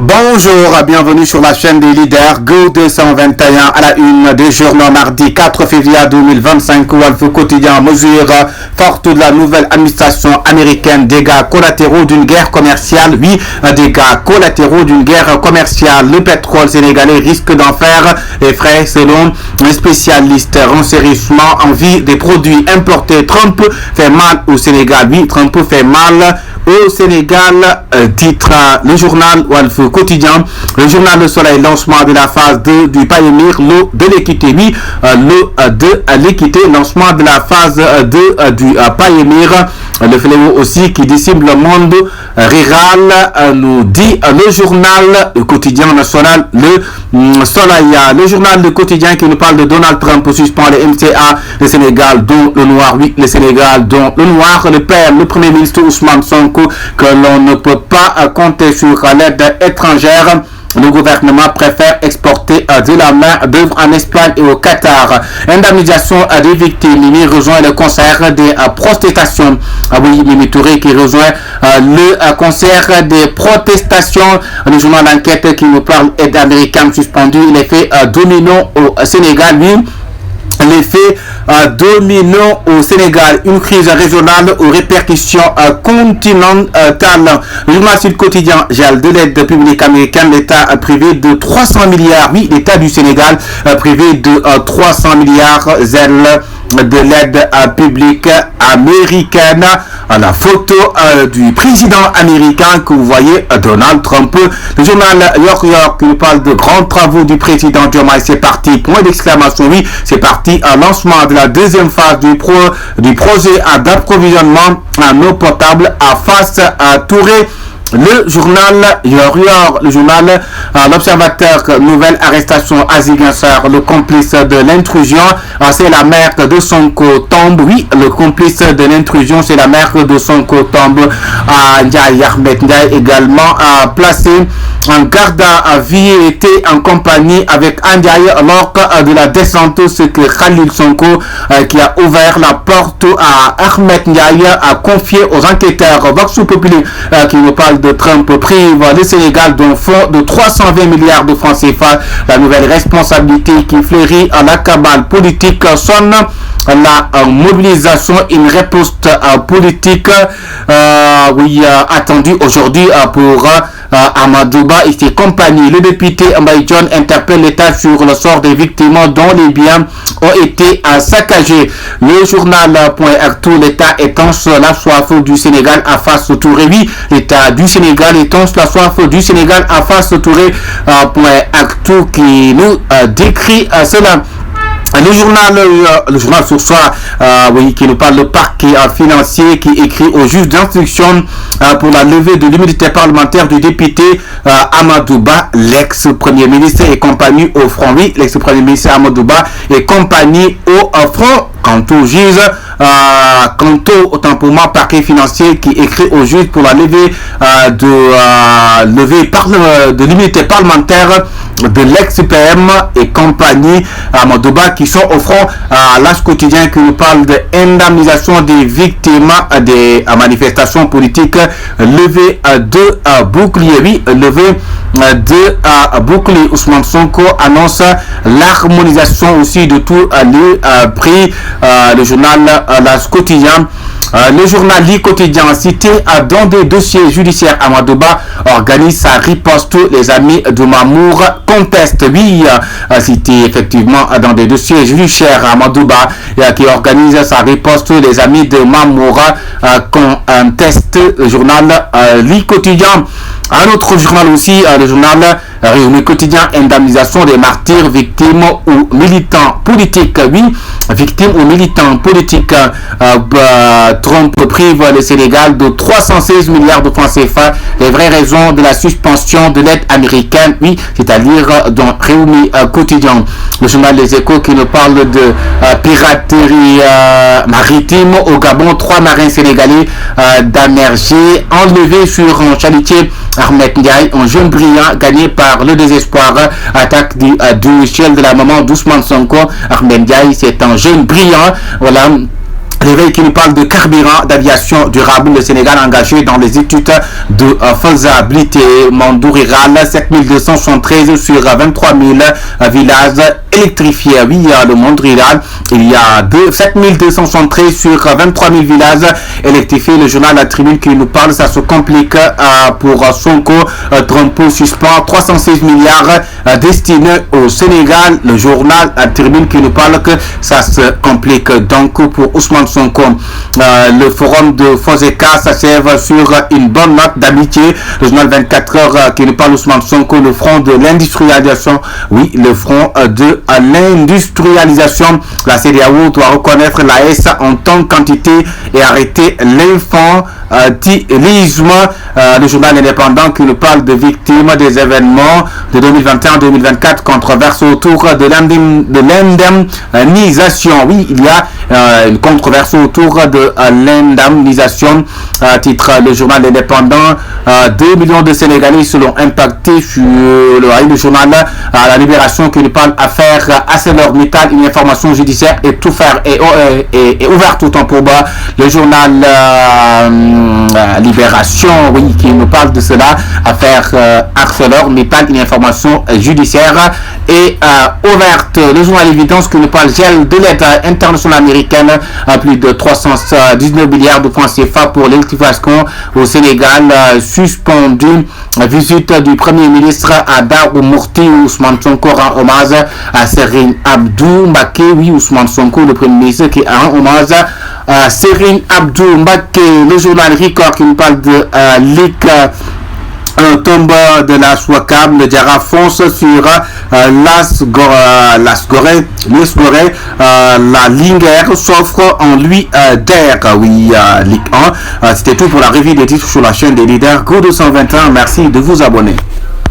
Bonjour, bienvenue sur la chaîne des leaders Go 221 à la une des journaux mardi 4 février 2025 où Walf Quotidien mesure forte de la nouvelle administration américaine dégâts collatéraux d'une guerre commerciale. Oui, dégâts collatéraux d'une guerre commerciale. Le pétrole sénégalais risque d'en faire les frais selon un spécialiste. Renchérissement en vie des produits importés. Trump fait mal au Sénégal. Oui, Trump fait mal au Sénégal, titre le journal Walf Quotidien. Le journal Le Soleil, lancement de la phase 2 du PAEMIR, l'eau de l'équité. Oui, l'eau de l'équité, lancement de la phase 2 du PAEMIR. Le fléau aussi qui décime le monde rural, nous dit le journal Le Quotidien national, le Soleil. Le journal Le Quotidien qui nous parle de Donald Trump suspend les MCA, le Sénégal dont le noir. Oui, le Sénégal dont le noir. Le père, le premier ministre Ousmane Sonko, que l'on ne peut pas compter sur l'aide étrangère. Le gouvernement préfère exporter de la main-d'œuvre en Espagne et au Qatar. Indemnisation des victimes. Mimi rejoint le concert des protestations. Oui, Mimi Touré qui rejoint le concert des protestations. Le journal d'enquête qui nous parle aide américaine suspendue. L'effet domino au Sénégal. Oui, l'effet domino au Sénégal, une crise régionale aux répercussions continentales. Le journal Sud Quotidien, gel de l'aide publique américaine, l'État privé de 300 milliards. Oui, l'État du Sénégal privé de 300 milliards de l'aide publique américaine. La photo du président américain que vous voyez, Donald Trump. Le journal York qui nous parle de grands travaux du président Diomaye. C'est parti, point d'exclamation. Oui, c'est parti. Lancement de la deuxième phase du projet d'approvisionnement en eau potable à Face à Touré. Le journal le journal L'Observateur, nouvelle arrestation à Ziguinchor, le complice de l'intrusion, c'est la mère de Sonko tombe. Oui, le complice de l'intrusion, c'est la mère de Sonko tombe. Ndiaye Ahmed Ndiaye également placé en garde à vue, était en compagnie avec Ndiaye lors de la descente, ce que Khalil Sonko qui a ouvert la porte à Ahmed Ndiaye a confié aux enquêteurs. Vox Populi qui nous parle de Trump prive le Sénégal d'un fonds de 320 milliards de francs CFA. La nouvelle responsabilité qui fleurit à la cabale politique sonne la mobilisation, une réponse politique attendue aujourd'hui pour Amadouba et ses compagnies. Le député Mbaye John interpelle l'État sur le sort des victimes dont les biens ont été saccagés. Le journal.actu, l'État étanche la soif du Sénégal à Face Touré. Oui, l'État du Sénégal étanche la soif du Sénégal à Face Touré. .actu qui nous décrit cela. Le journal sur soi, qui nous parle de parquet financier qui écrit au juge d'instruction pour la levée de l'immunité parlementaire du député Amadouba, l'ex-premier ministre et compagnie au front. Oui, l'ex-premier ministre Amadouba et compagnie au front. Quant au juge, autant pour moi, parquet financier qui écrit au juge pour la levée de l'immunité parlementaire de l'ex-PM et compagnie Amadouba qui sont au front. L'As quotidien qui nous parle de indemnisation des victimes des manifestations politiques, levée de bouclier. Oui, levée de bouclier. Ousmane Sonko annonce l'harmonisation aussi de tous les prix. Le journal L'As quotidien. Le journal Li quotidien cité dans des dossiers judiciaires. Amadouba organise sa riposte. Les amis de Mamour contestent. Oui, cité effectivement dans des dossiers judiciaires. Amadouba qui organise sa riposte. Les amis de Mamour contestent. Le journal Li quotidien. Un autre journal aussi, le journal Réunion quotidien, indemnisation des martyrs, victimes ou militants politiques. Oui, victimes ou militants politiques. Trump prive le Sénégal de 316 milliards de francs CFA. Les vraies raisons de la suspension de l'aide américaine. Oui, c'est-à-dire dans Réunion quotidien. Le journal Les Échos qui nous parle de piraterie maritime au Gabon. 3 marins sénégalais d'Amergé enlevés sur un chalutier Ahmed Ndiaye, un jeune brillant gagné par le désespoir. Attaque du ciel de la maman d'Ousmane Sonko. Ahmed Ndiaye, c'est un jeune brillant. Voilà. Réveil qui nous parle de carburant d'aviation durable. Le Sénégal engagé dans les études de faisabilité. Monde rural, 7273 sur 23 000 villages électrifiés. Oui, le monde rural, il y a 7273 sur 23 000 villages électrifiés. Le journal La Tribune qui nous parle, ça se complique pour Sonko. Trump suspend 316 milliards destinés au Sénégal. Le journal La Tribune qui nous parle que ça se complique donc pour Ousmane Sonko. Le forum de Foseka s'achève sur une bonne note d'amitié. Le journal 24 heures qui nous parle Ousmane Sonko, le front de l'industrialisation. Oui, le front de l'industrialisation. La CEDEAO doit reconnaître l'AES en tant qu'entité et arrêter l'infantilisme. Le journal indépendant qui nous parle de victimes des événements de 2021-2024, controverse autour de l'indemnisation. Oui, il y a une controverse autour de l'indemnisation. Titre le journal indépendant, 2 millions de Sénégalais seront impactés sur le journal La Libération qui nous parle affaire ArcelorMittal, une information judiciaire et tout faire et ouverte autant pour bas. Le journal Libération, oui, qui nous parle de cela, affaire ArcelorMittal, une information judiciaire et ouverte. Le journal Évidence qui nous parle gel de l'aide internationale américaine à plus de 319 milliards de francs CFA pour l'électrification au Sénégal, suspendu. Visite du Premier ministre à Darou Mourti. Ousmane Sonko rend hommage à Serine Abdou Mbaké. Oui, Ousmane Sonko, le Premier ministre qui rend hommage à Serine Abdou Mbaké. Le journal Record qui nous parle de tombe de la Swakam. Le Diarra fonce sur Las Gorée. La Linger s'offre en lui d'air. Oui, Ligue 1. C'était tout pour la revue des titres sur la chaîne des leaders Go 221. Merci de vous abonner.